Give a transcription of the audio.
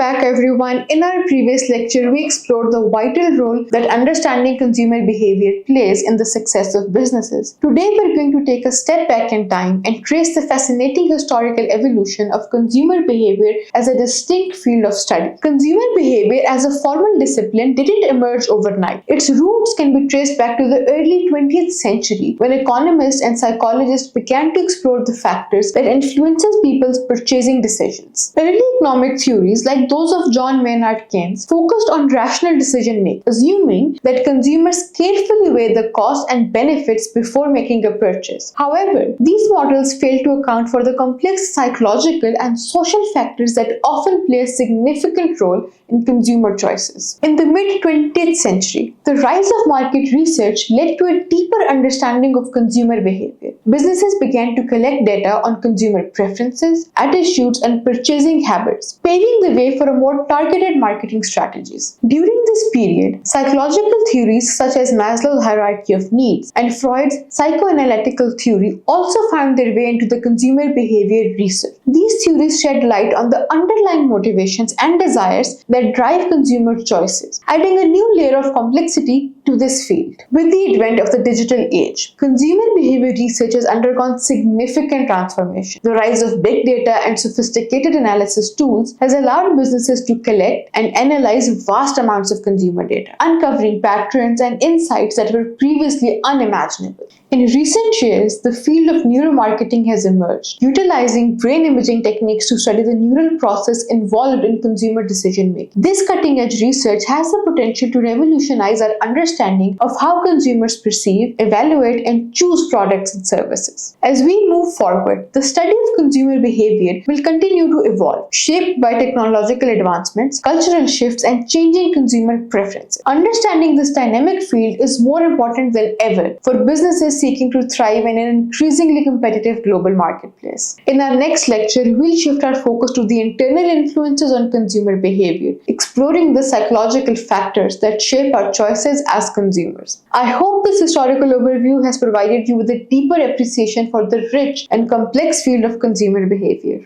back everyone. In our previous lecture, we explored the vital role that understanding consumer behavior plays in the success of businesses. Today, we're going to take a step back in time and trace the fascinating historical evolution of consumer behavior as a distinct field of study. Consumer behavior as a formal discipline didn't emerge overnight. Its roots can be traced back to the early 20th century when economists and psychologists began to explore the factors that influences people's purchasing decisions. Early economic theories like those of John Maynard Keynes focused on rational decision making, assuming that consumers carefully weigh the costs and benefits before making a purchase. However, these models fail to account for the complex psychological and social factors that often play a significant role in consumer choices. In the mid-20th century, the rise of market research led to a deeper understanding of consumer behavior. Businesses began to collect data on consumer preferences, attitudes, and purchasing habits, paving the way for a more targeted marketing strategies. During this period, psychological theories such as Maslow's hierarchy of needs and Freud's psychoanalytical theory also found their way into the consumer behavior research. These theories shed light on the underlying motivations and desires that drive consumer choices, adding a new layer of complexity to this field. With the advent of the digital age, consumer behavior research has undergone significant transformation. The rise of big data and sophisticated analysis tools has allowed businesses to collect and analyze vast amounts of consumer data, uncovering patterns and insights that were previously unimaginable. In recent years, the field of neuromarketing has emerged, utilizing brain imaging techniques to study the neural process involved in consumer decision making. This cutting-edge research has the potential to revolutionize our understanding of how consumers perceive, evaluate, and choose products and services. As we move forward, the study of consumer behavior will continue to evolve, shaped by technological advancements, cultural shifts, and changing consumer preferences. Understanding this dynamic field is more important than ever for businesses seeking to thrive in an increasingly competitive global marketplace. In our next lecture, we'll shift our focus to the internal influences on consumer behavior, exploring the psychological factors that shape our choices as consumers. I hope this historical overview has provided you with a deeper appreciation for the rich and complex field of consumer behavior.